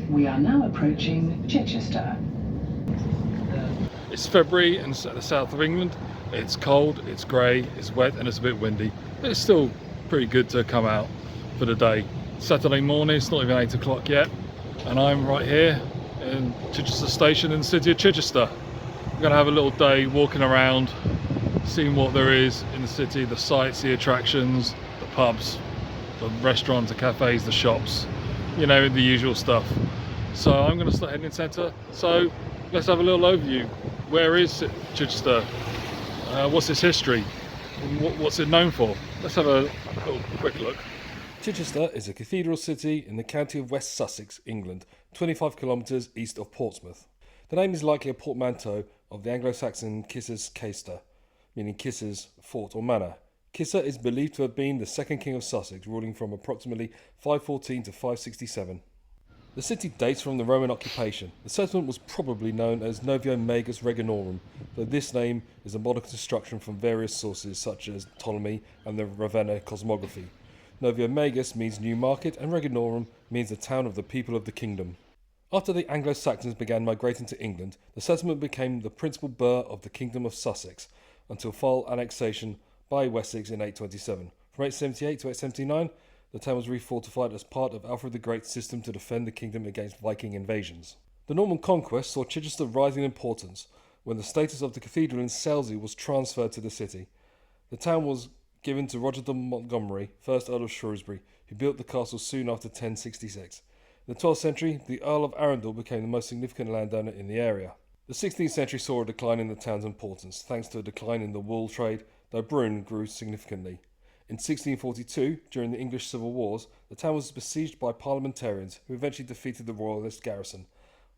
We are now approaching Chichester. It's February in the south of England. It's cold, it's grey, it's wet and it's a bit windy. But it's still pretty good to come out for the day. Saturday morning, it's not even 8 o'clock yet. And I'm right here in Chichester Station in the city of Chichester. I'm going to have a little day walking around, seeing what there is in the city, the sights, the attractions, the pubs, the restaurants, the cafes, the shops, you know, the usual stuff. So I'm going to start heading centre. So let's have a little overview. Where is Chichester? What's its history? What's it known for? Let's have a little quick look. Chichester is a cathedral city in the county of West Sussex, England, 25 kilometres east of Portsmouth. The name is likely a portmanteau of the Anglo-Saxon Kisses Caster, meaning Kisses, fort or manor. Kissa is believed to have been the second king of Sussex, ruling from approximately 514 to 567. The city dates from the Roman occupation. The settlement was probably known as Novio Magus Reginorum, though this name is a modern construction from various sources such as Ptolemy and the Ravenna cosmography. Novio Magus means new market and Reginorum means the town of the people of the kingdom. After the Anglo-Saxons began migrating to England, the settlement became the principal burh of the Kingdom of Sussex until full annexation by Wessex in 827. From 878 to 879, the town was refortified as part of Alfred the Great's system to defend the kingdom against Viking invasions. The Norman conquest saw Chichester rise in importance when the status of the cathedral in Selsey was transferred to the city. The town was given to Roger de Montgomery, 1st Earl of Shrewsbury, who built the castle soon after 1066. In the 12th century, the Earl of Arundel became the most significant landowner in the area. The 16th century saw a decline in the town's importance, thanks to a decline in the wool trade, though brewing grew significantly. In 1642, during the English Civil Wars, the town was besieged by parliamentarians, who eventually defeated the royalist garrison.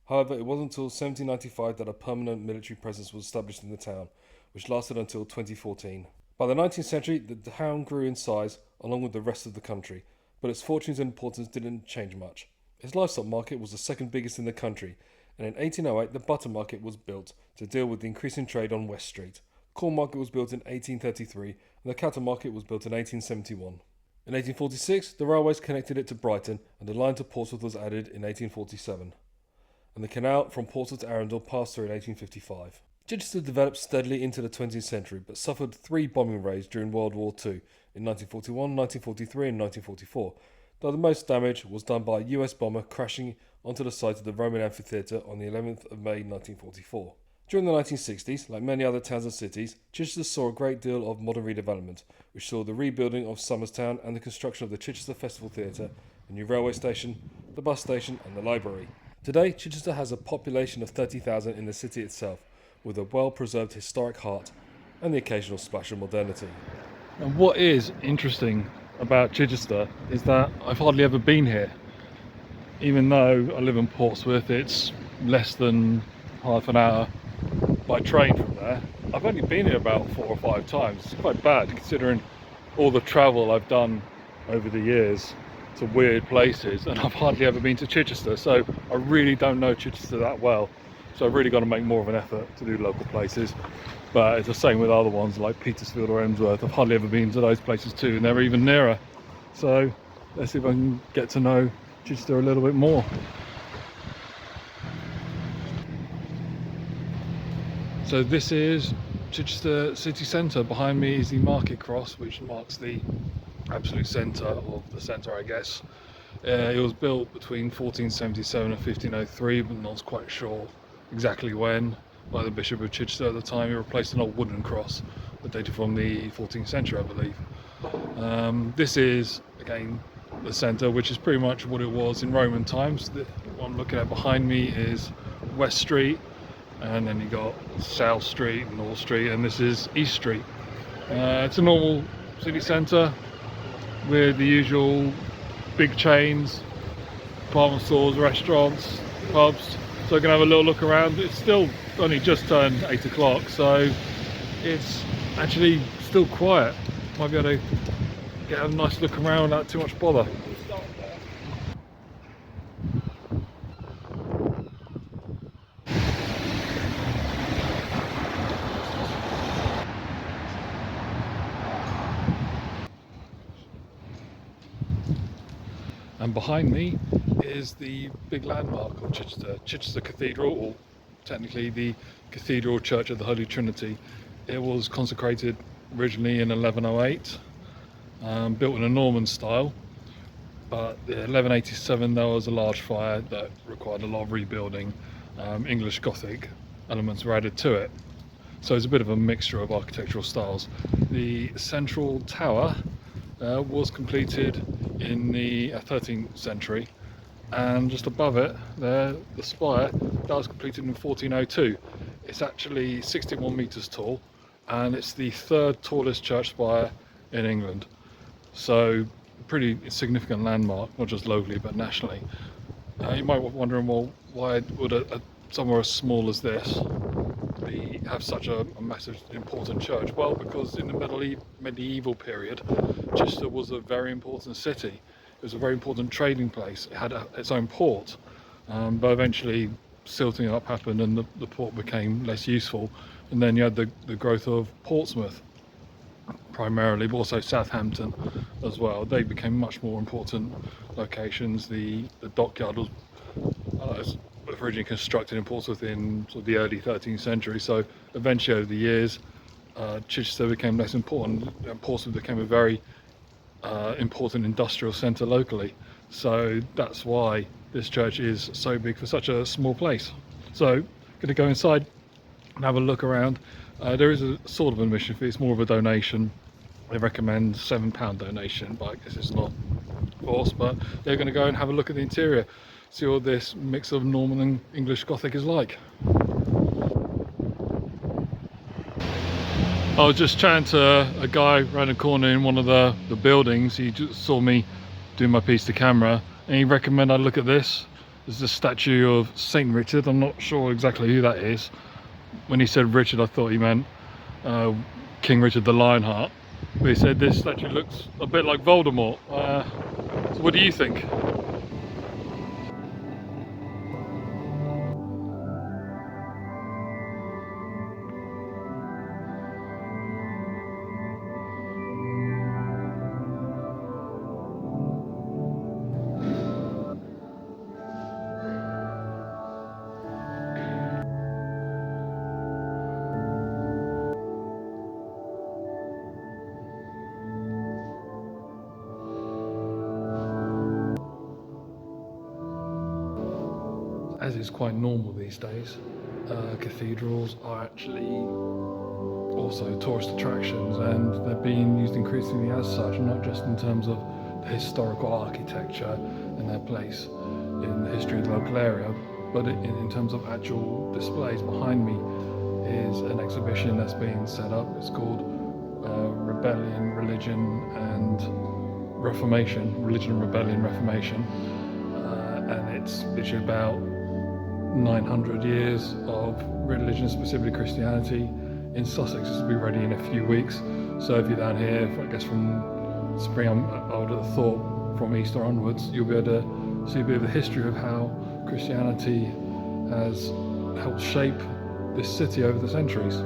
However, it wasn't until 1795 that a permanent military presence was established in the town, which lasted until 2014. By the 19th century, the town grew in size, along with the rest of the country, but its fortunes and importance didn't change much. Its livestock market was the second biggest in the country, and in 1808 the butter market was built to deal with the increasing trade on West Street. The corn market was built in 1833, and the cattle market was built in 1871. In 1846, the railways connected it to Brighton, and the line to Portsmouth was added in 1847. And the canal from Portsmouth to Arundel passed through in 1855. Chichester developed steadily into the 20th century, but suffered 3 bombing raids during World War II in 1941, 1943 and 1944, though the most damage was done by a US bomber crashing onto the site of the Roman amphitheatre on the 11th of May 1944. During the 1960s, like many other towns and cities, Chichester saw a great deal of modern redevelopment, which saw the rebuilding of Somerstown and the construction of the Chichester Festival Theatre, a new railway station, the bus station and the library. Today, Chichester has a population of 30,000 in the city itself, with a well-preserved historic heart and the occasional splash of modernity. And what is interesting about Chichester is that I've hardly ever been here. Even though I live in Portsmouth, it's less than half an hour by train from there. I've only been here about 4 or 5 times. It's quite bad considering all the travel I've done over the years to weird places, and I've hardly ever been to Chichester, so I really don't know Chichester that well. So I've really got to make more of an effort to do local places. But it's the same with other ones like Petersfield or Emsworth. I've hardly ever been to those places too, and they're even nearer. So let's see if I can get to know Chichester a little bit more. So this is Chichester city centre. Behind me is the market cross, which marks the absolute centre of the centre, I guess. It was built between 1477 and 1503, but not quite sure exactly when, by the Bishop of Chichester at the time. He replaced an old wooden cross that dated from the 14th century, I believe. This is, again, the centre, which is pretty much what it was in Roman times. The one I'm looking at behind me is West Street, and then you got South Street, North Street, and this is East Street. It's a normal city centre with the usual big chains, department stores, restaurants, pubs. So I'm going to have a little look around. It's still only just turned 8 o'clock, so it's actually still quiet. Might be able to get a nice look around without too much bother. And behind me is the big landmark of Chichester, Chichester Cathedral, or technically the Cathedral Church of the Holy Trinity. It was consecrated originally in 1108, built in a Norman style, but in 1187 there was a large fire that required a lot of rebuilding. English Gothic elements were added to it, so it's a bit of a mixture of architectural styles. The central tower was completed in the 13th century, and just above it there, the spire, that was completed in 1402. It's actually 61 meters tall, and it's the third tallest church spire in England, so pretty significant landmark, not just locally but nationally. You might be wondering, well, why would somewhere as small as this have such a massive important church? Well, because in the medieval period, Chichester was a very important city. It was a very important trading place. It had its own port, but eventually silting up happened and the port became less useful, and then you had the growth of Portsmouth primarily, but also Southampton as well. They became much more important locations. The dockyard was originally constructed in Portsmouth in sort of the early 13th century, so eventually over the years Chichester became less important, and Portsmouth became a very important industrial centre locally. So that's why this church is so big for such a small place. So I'm going to go inside and have a look around. There is a sort of admission fee. It's more of a donation. They recommend £7 donation, but I guess it's not forced. But they're going to go and have a look at the interior, see what this mix of Norman and English Gothic is like. I was just chatting to a guy around the corner in one of the buildings. He just saw me doing my piece to camera, and he recommended I look at this. There's a statue of Saint Richard. I'm not sure exactly who that is. When he said Richard, I thought he meant King Richard the Lionheart. But he said this statue looks a bit like Voldemort. So what do you think? As is quite normal these days, cathedrals are actually also tourist attractions, and they're being used increasingly as such, not just in terms of the historical architecture and their place in the history of the local area, but in terms of actual displays. Behind me is an exhibition that's being set up. It's called Rebellion, Religion and Reformation, Religion, Rebellion, Reformation, and it's literally about 900 years of religion, specifically Christianity, in Sussex. This will be ready in a few weeks. So if you're down here, I guess from spring, I would have thought from Easter onwards, you'll be able to see a bit of the history of how Christianity has helped shape this city over the centuries.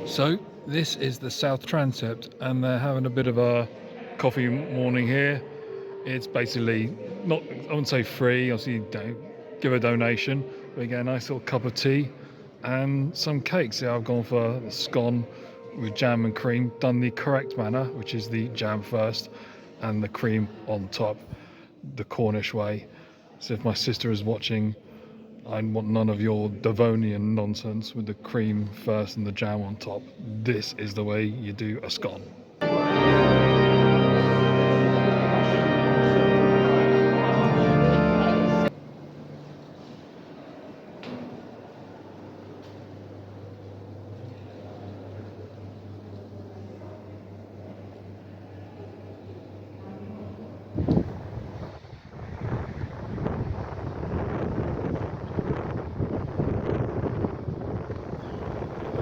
So this is the South Transept, and they're having a bit of a coffee morning here. It's basically not, I wouldn't say free, obviously you don't give a donation, but you get a nice little cup of tea and some cakes. Yeah, I've gone for the scone with jam and cream, done the correct manner, which is the jam first and the cream on top, the Cornish way. So if my sister is watching, I want none of your Devonian nonsense with the cream first and the jam on top. This is the way you do a scone.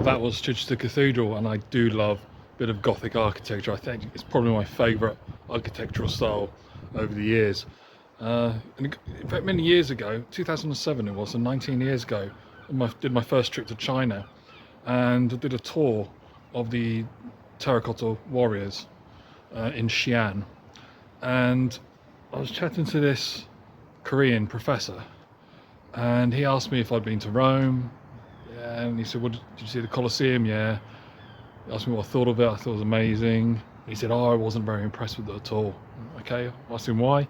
that was Chichester Cathedral, and I do love a bit of Gothic architecture. I think it's probably my favourite architectural style over the years. And in fact, many years ago, 2007 it was, and 19 years ago, I did my first trip to China, and I did a tour of the terracotta warriors in Xi'an. And I was chatting to this Korean professor, and he asked me if I'd been to Rome. Yeah, and he said, "Well, did you see the Colosseum?" Yeah. He asked me what I thought of it. I thought it was amazing. He said, "Oh, I wasn't very impressed with it at all." Okay, I asked him why,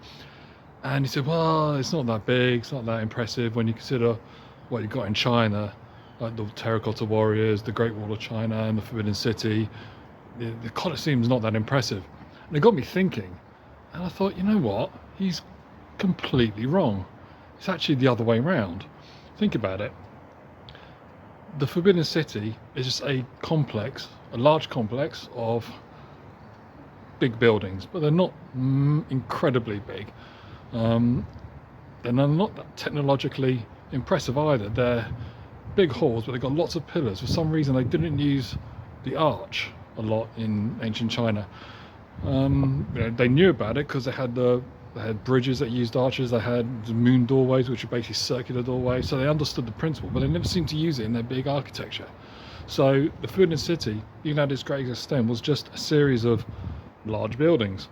and he said, "Well, it's not that big, it's not that impressive when you consider what you got in China, like the terracotta warriors, the Great Wall of China, and the Forbidden City. The Colosseum's not that impressive." And it got me thinking, and I thought, you know what? He's completely wrong. It's actually the other way round. Think about it. The Forbidden City is just a large complex of big buildings, but they're not incredibly big. They're not that technologically impressive either. They're big halls, but they've got lots of pillars. For some reason, they didn't use the arch a lot in ancient China. They knew about it because they had bridges that used arches. They had the moon doorways, which are basically circular doorways. So they understood the principle, but they never seemed to use it in their big architecture. So the Forbidden City, even at its greatest extent, was just a series of large buildings.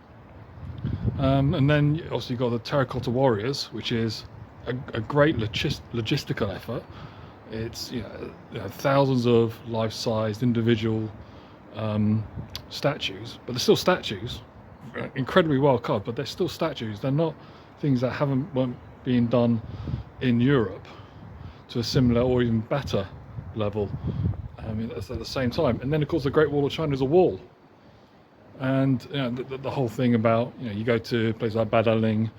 And then also you've got the terracotta warriors, which is a great logistical effort. It's thousands of life-sized individual statues, but they're still statues, incredibly well carved, but they're still statues. They're not things that weren't being done in Europe to a similar or even better level. I mean, at the same time. And then of course the Great Wall of China is a wall, and the whole thing about you go to places like Badaling,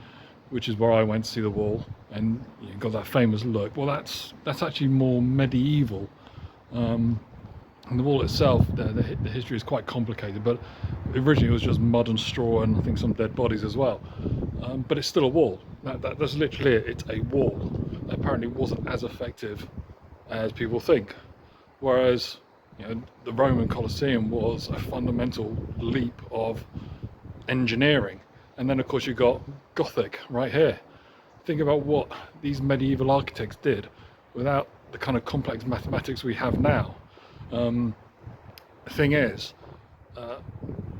which is where I went to see the wall, and you've got that famous look. Well, that's actually more medieval. And the wall itself, the history is quite complicated, but originally it was just mud and straw and I think some dead bodies as well. But it's still a wall. That's literally it. It's a wall. Apparently wasn't as effective as people think. Whereas the Roman Colosseum was a fundamental leap of engineering. And then of course you've got Gothic right here. Think about what these medieval architects did without the kind of complex mathematics we have now. The thing is,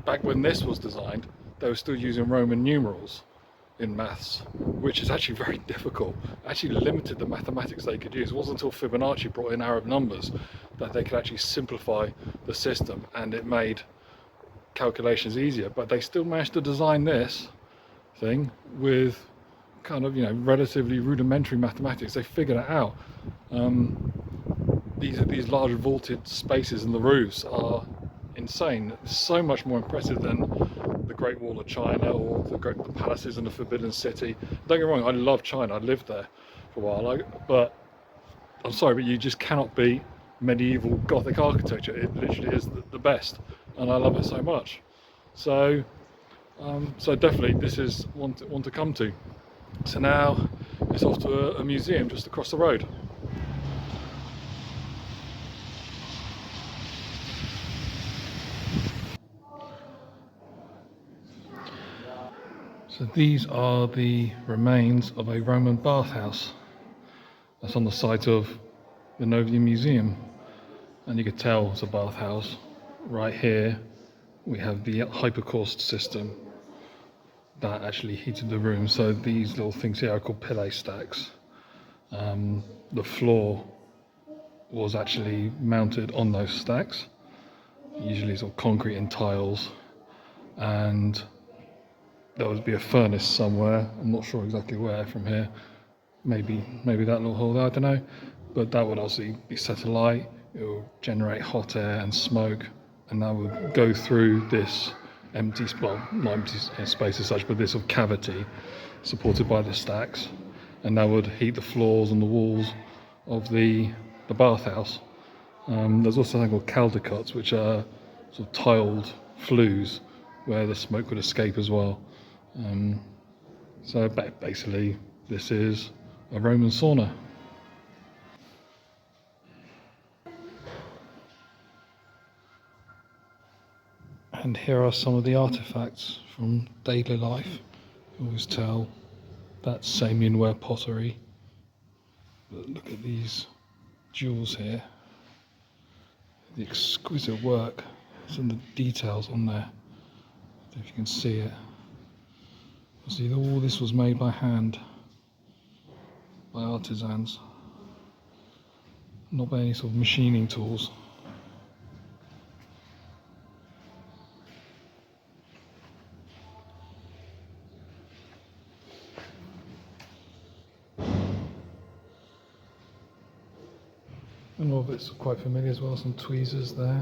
back when this was designed, they were still using Roman numerals in maths, which is actually very difficult. It actually limited the mathematics they could use. It wasn't until Fibonacci brought in Arab numbers that they could actually simplify the system, and it made calculations easier. But they still managed to design this thing with kind of relatively rudimentary mathematics. They figured it out. These large vaulted spaces in the roofs are insane. So much more impressive than the Great Wall of China or the palaces in the Forbidden City. Don't get me wrong, I love China. I lived there for a while, but I'm sorry, but you just cannot beat medieval Gothic architecture. It literally is the best, and I love it so much. So definitely this is one to come to. So now it's off to a museum just across the road. So these are the remains of a Roman bathhouse that's on the site of the Novium Museum, and you can tell it's a bathhouse. Right here we have the hypercaust system that actually heated the room. So these little things here are called pillar stacks. The floor was actually mounted on those stacks, usually sort of concrete and tiles, and there would be a furnace somewhere. I'm not sure exactly where from here. Maybe that little hole there, I don't know. But that would obviously be set alight. It will generate hot air and smoke, and that would go through this not empty space as such, but this sort of cavity supported by the stacks, and that would heat the floors and the walls of the bathhouse. There's also something called caldecots, which are sort of tiled flues where the smoke would escape as well. So basically this is a Roman sauna. And here are some of the artifacts from daily life. You always tell that's Samian ware pottery. But look at these jewels here. The exquisite work. Some of the details on there. I don't know if you can see it. See, all this was made by hand, by artisans, not by any sort of machining tools. And all of it's quite familiar as well, some tweezers there.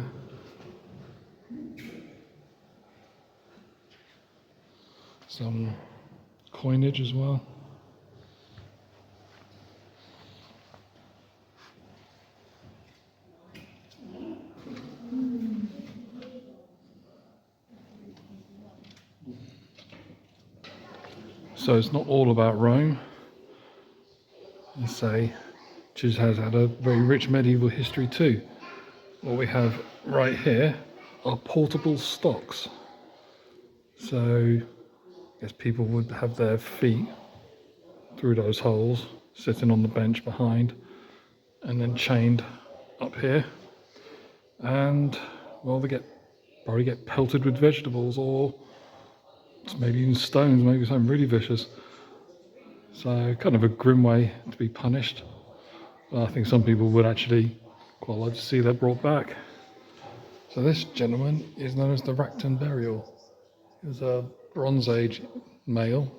Some coinage as well. So it's not all about Rome. You say, which has had a very rich medieval history too. What we have right here are portable stocks. So I guess people would have their feet through those holes, sitting on the bench behind, and then chained up here. And well, they probably get pelted with vegetables, or maybe even stones, maybe something really vicious. So kind of a grim way to be punished. But I think some people would actually quite like to see that brought back. So this gentleman is known as the Racton Burial. He was a Bronze Age male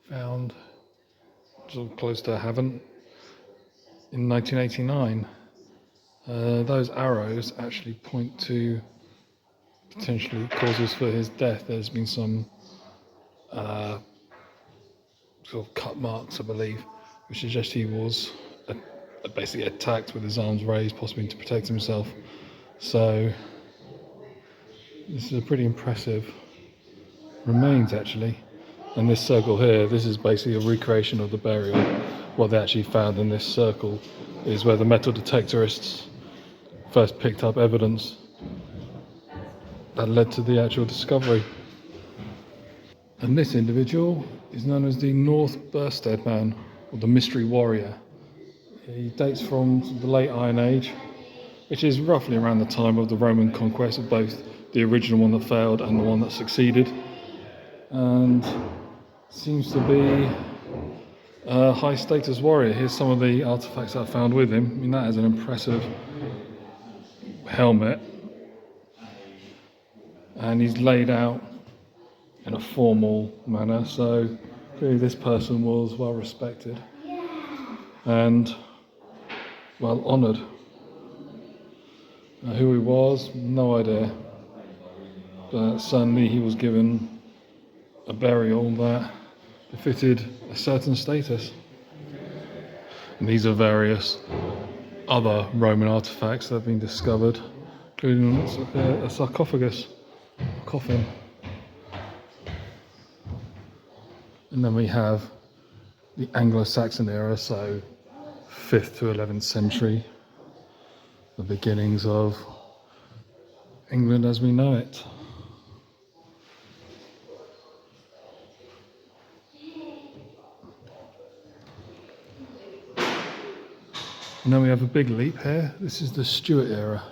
found sort of close to Havant in 1989. Those arrows actually point to potentially causes for his death. There's been some sort of cut marks, I believe, which suggest he was basically attacked with his arms raised, possibly to protect himself. So this is a pretty impressive remains actually. And this circle here, this is basically a recreation of the burial. What they actually found in this circle is where the metal detectorists first picked up evidence that led to the actual discovery. And this individual is known as the North Burstead Man, or the Mystery Warrior. He dates from the late Iron Age, which is roughly around the time of the Roman conquest of both the original one that failed and the one that succeeded. And seems to be a high status warrior. Here's some of the artifacts I found with him. I mean, that is an impressive helmet. And he's laid out in a formal manner, so clearly this person was well respected and well honoured. Who he was, no idea, but certainly he was given a burial that befitted a certain status. And these are various other Roman artifacts that have been discovered, including a sarcophagus, a coffin. And then we have the Anglo-Saxon era, so 5th to 11th century, the beginnings of England as we know it. And then we have a big leap here. This is the Stuart era.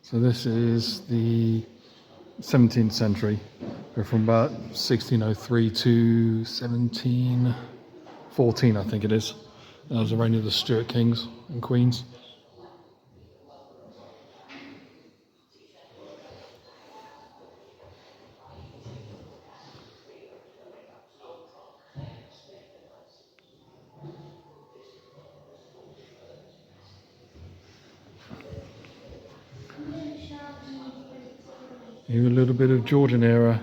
So this is the 17th century. We're from about 1603 to 1714, I think it is. That was the reign of the Stuart kings and queens. Here a little bit of Georgian era.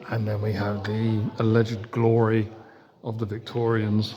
And then we have the alleged glory of the Victorians.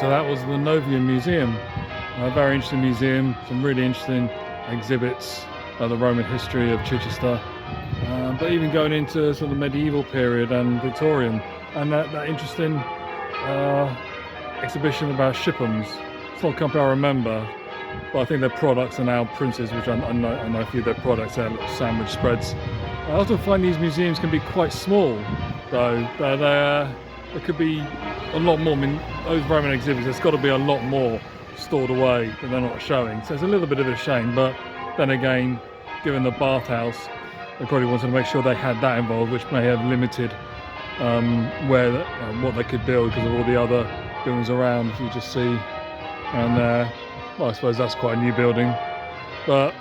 So that was the Novium Museum. A very interesting museum, some really interesting exhibits of the Roman history of Chichester, but even going into sort of the medieval period and Victorian, and that interesting exhibition about Shippums. It's not a company I remember, but I think their products are now Prince's, which I know a few of their products, their little sandwich spreads. I often find these museums can be quite small, though. There could be a lot more. I mean, those Roman exhibits, there's got to be a lot more stored away that they're not showing. So it's a little bit of a shame, but then again, given the bathhouse, they probably wanted to make sure they had that involved, which may have limited what they could build because of all the other buildings around. If you just see around there, well, I suppose that's quite a new building, but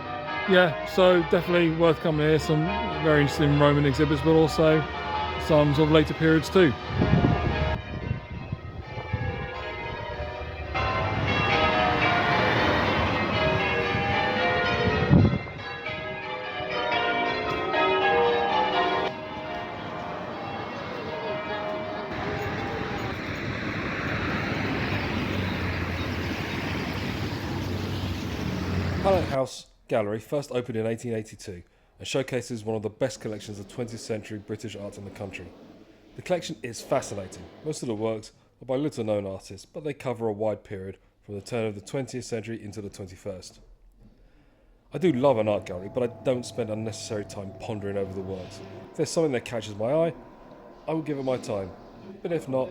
yeah, so definitely worth coming here. Some very interesting Roman exhibits, but also some sort of later periods too. Pallet House Gallery first opened in 1882 and showcases one of the best collections of 20th century British art in the country. The collection is fascinating. Most of the works are by little known artists, but they cover a wide period from the turn of the 20th century into the 21st. I do love an art gallery, but I don't spend unnecessary time pondering over the works. If there's something that catches my eye, I will give it my time, but if not,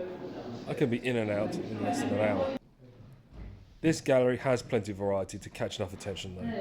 I can be in and out in less than an hour. This gallery has plenty of variety to catch enough attention though.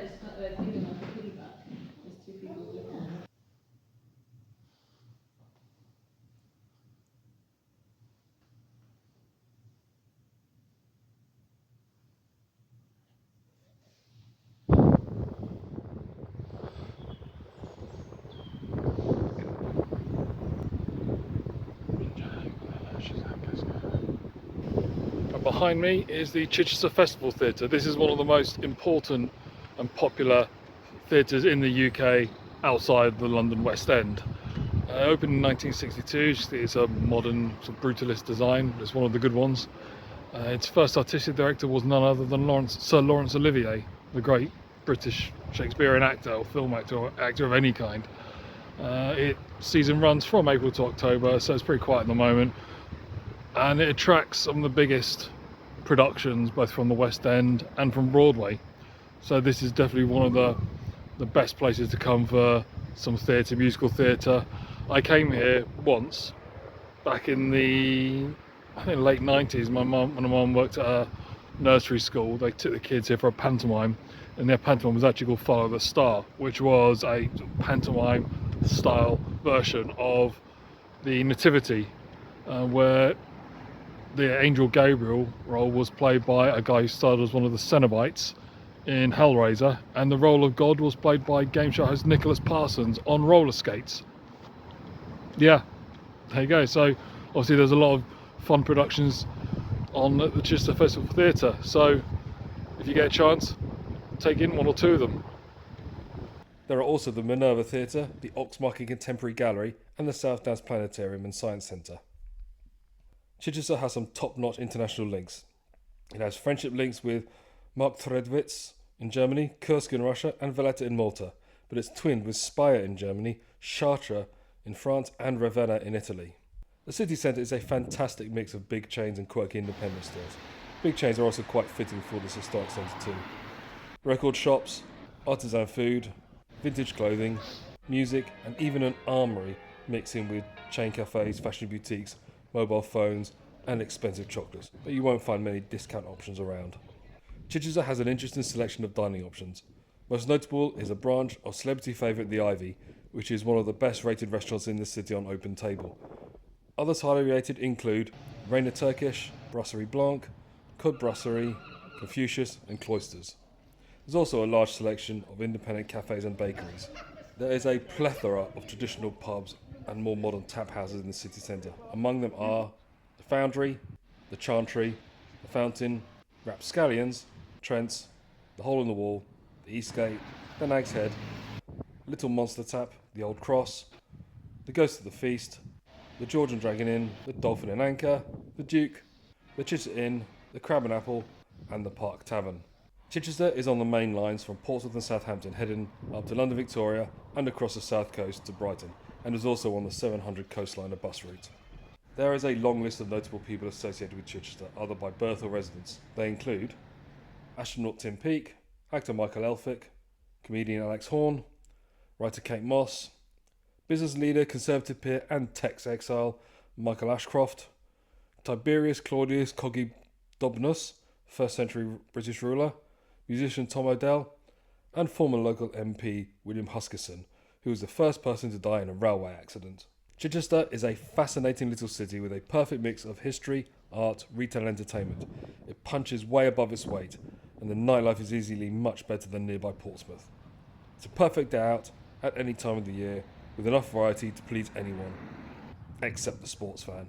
Behind me is the Chichester Festival Theatre. This is one of the most important and popular theatres in the UK outside the London West End. Opened in 1962, it's a modern sort of brutalist design, it's one of the good ones. Its first artistic director was none other than Sir Laurence Olivier, the great British Shakespearean actor or film actor or actor of any kind. Its season runs from April to October, so it's pretty quiet at the moment. And it attracts some of the biggest productions both from the West End and from Broadway, so this is definitely one of the best places to come for some theatre, musical theatre. I came here once back in the late 90s. When my mum worked at a nursery school, they took the kids here for a pantomime, and their pantomime was actually called Follow the Star, which was a pantomime style version of the Nativity, where the Angel Gabriel role was played by a guy who starred as one of the Cenobites in Hellraiser, and the role of God was played by game show host Nicholas Parsons on roller skates. Yeah, there you go. So obviously there's a lot of fun productions on the Chichester Festival Theatre, so if you get a chance, take in one or two of them. There are also the Minerva Theatre, the Oxmarket Contemporary Gallery and the South Downs Planetarium and Science Centre. Chichester has some top-notch international links. It has friendship links with Mark Tredwitz in Germany, Kursk in Russia and Valletta in Malta, but it's twinned with Speyer in Germany, Chartres in France and Ravenna in Italy. The city centre is a fantastic mix of big chains and quirky independent stores. Big chains are also quite fitting for this historic centre too. Record shops, artisan food, vintage clothing, music and even an armoury mixing with chain cafes, fashion boutiques, mobile phones and expensive chocolates, but you won't find many discount options around. Chichester has an interesting selection of dining options. Most notable is a branch of celebrity favourite The Ivy, which is one of the best rated restaurants in the city on Open Table. Others highly rated include Reina Turkish, Brasserie Blanc, Code Brasserie, Confucius and Cloisters. There's also a large selection of independent cafes and bakeries. There is a plethora of traditional pubs and more modern tap houses in the city centre. Among them are the Foundry, the Chantry, the Fountain, Rapscallions, Trent's, the Hole in the Wall, the Eastgate, the Nag's Head, Little Monster Tap, the Old Cross, the Ghost of the Feast, the George and Dragon Inn, the Dolphin and Anchor, the Duke, the Chichester Inn, the Crab and Apple, and the Park Tavern. Chichester is on the main lines from Portsmouth and Southampton, heading up to London Victoria and across the south coast to Brighton, and is also on the 700 coastliner bus route. There is a long list of notable people associated with Chichester, either by birth or residence. They include astronaut Tim Peake, actor Michael Elphick, comedian Alex Horne, writer Kate Moss, business leader, Conservative peer and Tex exile Michael Ashcroft, Tiberius Claudius Cogidobnus, 1st century British ruler, musician Tom Odell, and former local MP William Huskisson, who was the first person to die in a railway accident. Chichester is a fascinating little city with a perfect mix of history, art, retail and entertainment. It punches way above its weight, and the nightlife is easily much better than nearby Portsmouth. It's a perfect day out at any time of the year, with enough variety to please anyone, except the sports fan.